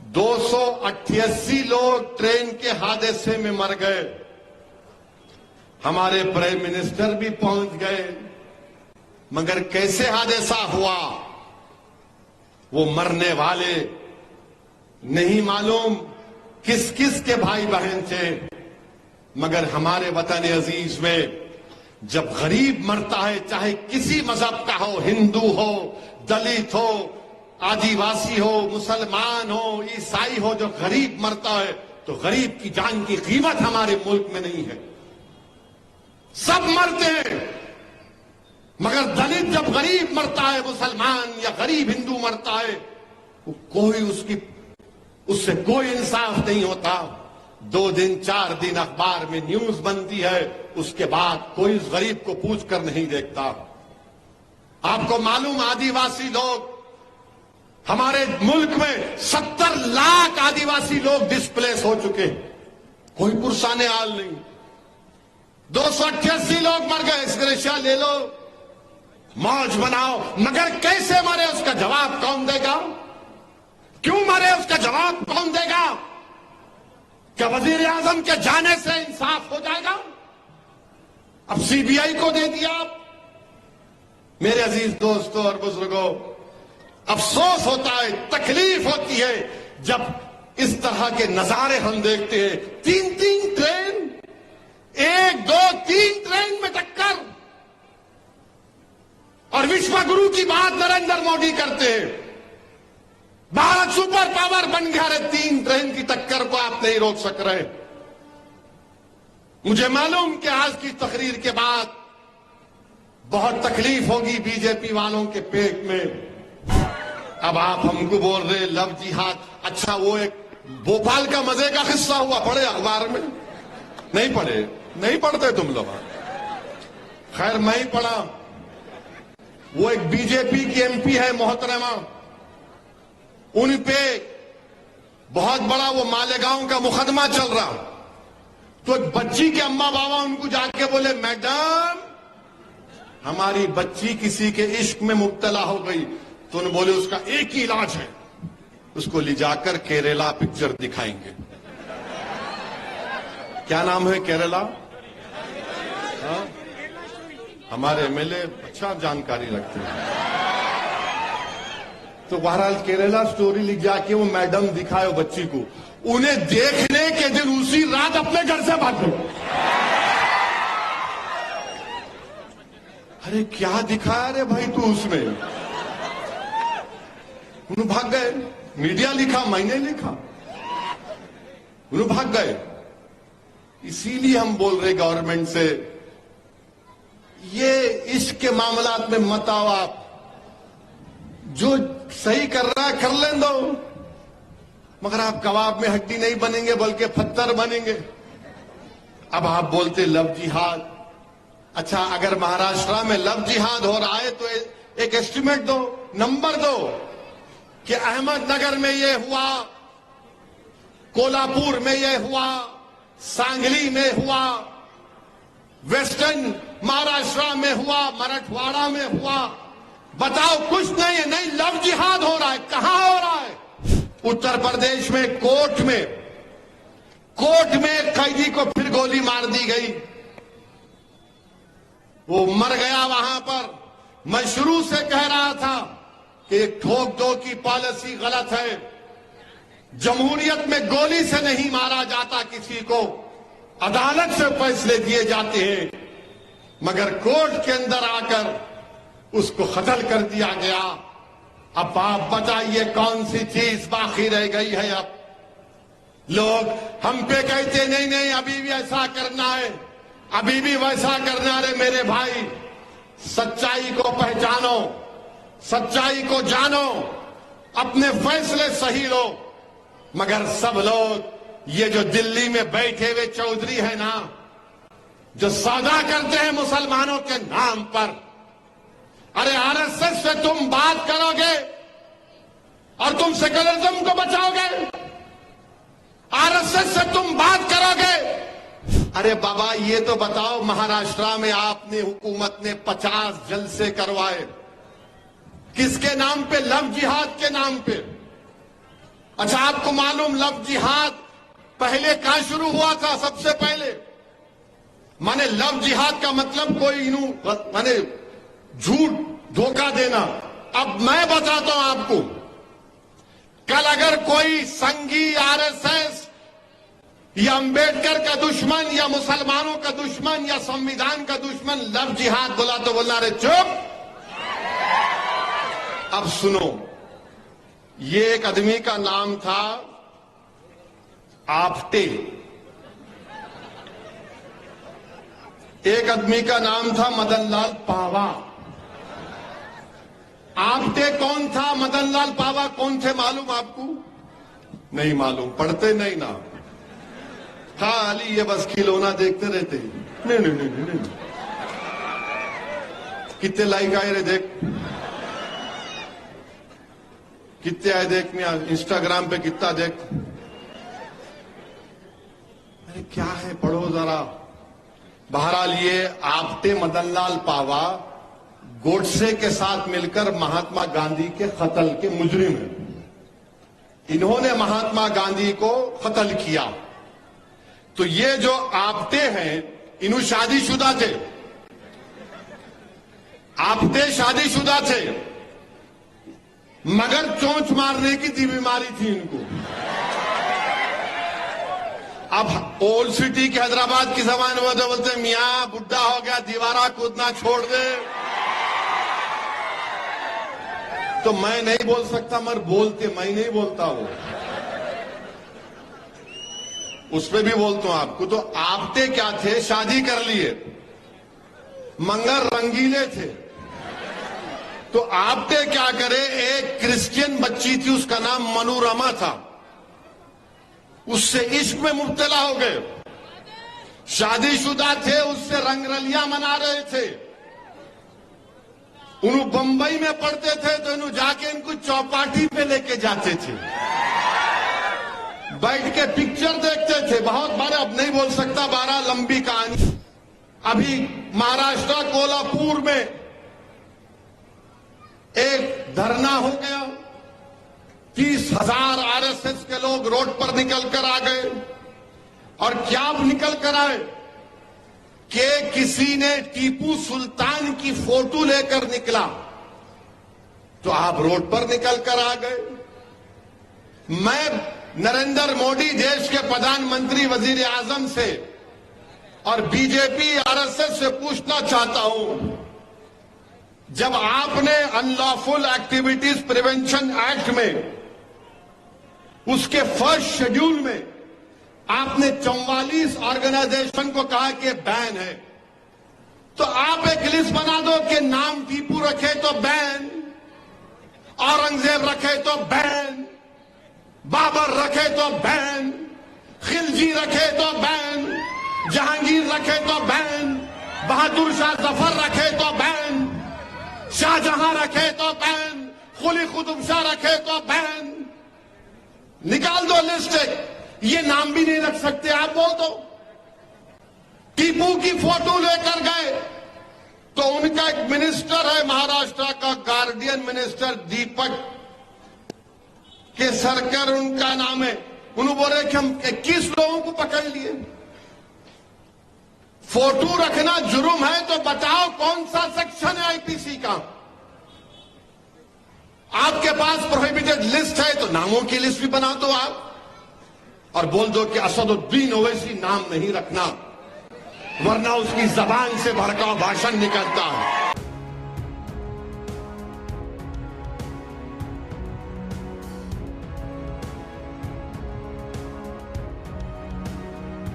288 लोग ट्रेन के हादसे में मर गए। हमारे प्राइम मिनिस्टर भी पहुंच गए, मगर कैसे हादसा हुआ वो मरने वाले नहीं मालूम किस किस के भाई बहन थे। मगर हमारे वतन अजीज में जब गरीब मरता है, चाहे किसी मजहब का हो, हिंदू हो, दलित हो, आदिवासी हो, मुसलमान हो, ईसाई हो, जो गरीब मरता है तो गरीब की जान की कीमत हमारे मुल्क में नहीं है। सब मरते हैं, मगर दलित जब गरीब मरता है, मुसलमान या गरीब हिंदू मरता है, कोई उससे कोई इंसाफ नहीं होता। 2 दिन 4 दिन अखबार में न्यूज बनती है, उसके बाद कोई उस गरीब को पूछ कर नहीं देखता। आपको मालूम, आदिवासी लोग हमारे मुल्क में 70 लाख आदिवासी लोग डिस्प्लेस हो चुके, कोई पुरसाने हाल नहीं। 288 लोग मर गए, इसका ले लो, मौज बनाओ, मगर कैसे मरे उसका जवाब कौन देगा? क्यों मरे उसका जवाब कौन देगा? क्या वजीर आजम के जाने से इंसाफ हो जाएगा? अब सीबीआई को दे दिया आप। मेरे अजीज दोस्तों और बुजुर्गों, अफसोस होता है, तकलीफ होती है जब इस तरह के नजारे हम देखते हैं। 3 ट्रेन, 1, 2, 3 ट्रेन में टक्कर, और विश्व गुरु की बात नरेंद्र मोदी करते हैं। भारत सुपर पावर बन गया है, 3 ट्रेन की टक्कर को आप नहीं रोक सक रहे। मुझे मालूम कि आज की तकरीर के बाद बहुत तकलीफ होगी बीजेपी वालों के पेट में। अब आप हमको बोल रहे लव जिहाद। अच्छा, वो एक भोपाल का मजे का किस्सा हुआ, पढ़े अखबार में? नहीं पढ़े? नहीं पढ़ते तुम लोग? खैर मैं ही पढ़ा। वो एक बीजेपी की एमपी है मोहतरमा, उन पे बहुत बड़ा वो मालेगांव का मुकदमा चल रहा। तो एक बच्ची के अम्मा बाबा उनको जाके बोले, मैडम हमारी बच्ची किसी के इश्क में मुब्तला हो गई। तो उन्होंने बोले उसका एक ही इलाज है, उसको ले जाकर केरला पिक्चर दिखाएंगे। क्या नाम है केरला? हाँ? हमारे एमएलए अच्छा जानकारी रखते हैं। तो बहरहाल केरला स्टोरी लिख जाके वो मैडम दिखाए बच्ची को, उन्हें देखने के दिन उसी रात अपने घर से भाग गए। अरे क्या दिखाया रे भाई तू उसमें? उन्हें भाग गए। मीडिया लिखा, मैंने लिखा, उन्हें भाग गए। इसीलिए हम बोल रहे गवर्नमेंट से, ये इसके मामलात में मत आओ आप। जो सही कर रहा है कर लें दो, मगर आप कबाब में हड्डी नहीं बनेंगे बल्कि पत्थर बनेंगे। अब आप बोलते लव जिहाद। अच्छा, अगर महाराष्ट्र में लव जिहाद हो रहा है तो एक एस्टिमेट दो, नंबर दो कि अहमदनगर में ये हुआ, कोल्हापुर में ये हुआ, सांगली में हुआ, वेस्टर्न महाराष्ट्र में हुआ, मराठवाड़ा में हुआ। बताओ, कुछ नहीं है। नहीं, लव जिहाद हो रहा है। कहां हो रहा है? उत्तर प्रदेश में कोर्ट में एक कैदी को फिर गोली मार दी गई, वो मर गया वहां पर। मैं शुरू से कह रहा था कि एक ठोक दो की पॉलिसी गलत है। जमहूरियत में गोली से नहीं मारा जाता किसी को, अदालत से फैसले दिए जाते हैं। मगर कोर्ट के अंदर आकर उसको कत्ल कर दिया गया। अब आप बताइए कौन सी चीज बाकी रह गई है? अब लोग हम पे कहते नहीं नहीं अभी भी ऐसा करना है, अभी भी वैसा करना है। मेरे भाई, सच्चाई को पहचानो, सच्चाई को जानो, अपने फैसले सही लो। मगर सब लोग ये जो दिल्ली में बैठे हुए चौधरी है ना, जो सौदा करते हैं मुसलमानों के नाम पर, अरे आरएसएस से तुम बात करोगे और तुम सेकुलरिज्म को बचाओगे? आरएसएस से तुम बात करोगे? अरे बाबा, ये तो बताओ, महाराष्ट्र में आपने, हुकूमत ने 50 जलसे करवाए, किसके नाम पे? लव जिहाद के नाम पे। अच्छा, आपको मालूम लव जिहाद पहले कहां शुरू हुआ था? सबसे पहले माने लव जिहाद का मतलब कोई माने झूठ धोखा देना। अब मैं बताता हूं आपको, कल अगर कोई संघी आरएसएस या अंबेडकर का दुश्मन या मुसलमानों का दुश्मन या संविधान का दुश्मन लव जिहाद बोला तो बोलना रे चुप। अब सुनो, ये एक आदमी का नाम था आपटे, एक आदमी का नाम था मदनलाल पावा। आपटे कौन था, मदनलाल पावा कौन थे मालूम आपको? नहीं मालूम, पढ़ते नहीं ना, खाली ये बस खिलौना देखते रहते। नहीं नहीं नहीं नहीं, नहीं। कितने लाइक आए रे देख, कितने आए देख, इंस्टाग्राम पे कितना देख। अरे क्या है, पढ़ो जरा। बहरहाल ये आपटे मदनलाल पावा गोडसे के साथ मिलकर महात्मा गांधी के कत्ल के मुजरिम हैं। इन्होंने महात्मा गांधी को कत्ल किया। तो ये जो आपटे हैं, इन्हों शादीशुदा थे, आपटे शादीशुदा थे, मगर चोंच मारने की बीमारी थी इनको। अब ओल्ड सिटी के हैदराबाद की जबान में तो बोलते मियां बुढ़ा हो गया, दीवारा कूदना छोड़ दे। तो मैं नहीं बोल सकता, मगर बोलते, मैं नहीं बोलता हूं, उसमें भी बोलता हूं आपको। तो आपटे क्या थे, शादी कर लिए, मंगर रंगीले थे। तो आपटे क्या करे, एक क्रिश्चियन बच्ची थी, उसका नाम मनोरमा था, उससे इश्क में मुब्तला हो गए। शादीशुदा थे, उससे रंगरलियां मना रहे थे। उन्होंने बंबई में पढ़ते थे, तो इन्हों जाके इनको चौपाटी पे लेके जाते थे, बैठ के पिक्चर देखते थे। बहुत बार, अब नहीं बोल सकता, 12 लंबी कहानी। अभी महाराष्ट्र कोल्हापुर में एक धरना हो गया, 30,000 आरएसएस के लोग रोड पर निकल कर आ गए। और क्या निकल कर आए कि किसी ने टीपू सुल्तान की फोटो लेकर निकला, तो आप रोड पर निकल कर आ गए। मैं नरेंद्र मोदी देश के प्रधानमंत्री, वजीर आजम से और बीजेपी आरएसएस से पूछना चाहता हूं, जब आपने अनलॉफुल एक्टिविटीज प्रिवेंशन एक्ट में, उसके फर्स्ट शेड्यूल में आपने 44 ऑर्गेनाइजेशन को कहा कि बैन है, तो आप एक लिस्ट बना दो कि नाम टीपू रखे तो बैन, औरंगजेब रखे तो बैन, बाबर रखे तो बैन, खिलजी रखे तो बैन, जहांगीर रखे तो बैन, बहादुर शाह जफर रखे तो बैन, शाहजहां रखे तो बैन, कुली कुतुब शाह रखे तो बैन। निकाल दो लिस्ट एक। ये नाम भी नहीं रख सकते आप, बोल दो। टीपू की फोटो लेकर गए, तो उनका एक मिनिस्टर है महाराष्ट्र का, गार्डियन मिनिस्टर दीपक केसरकर उनका नाम है। उन्होंने बोले कि हम 21 लोगों को पकड़ लिए। फोटो रखना जुर्म है, तो बताओ कौन सा सेक्शन है आईपीसी का? आपके पास प्रोहिबिटेड लिस्ट है, तो नामों की लिस्ट भी बना दो आप, और बोल दो कि असदुद्दीन ओवैसी नाम नहीं रखना, वरना उसकी जबान से भड़काऊ भाषण निकलता है।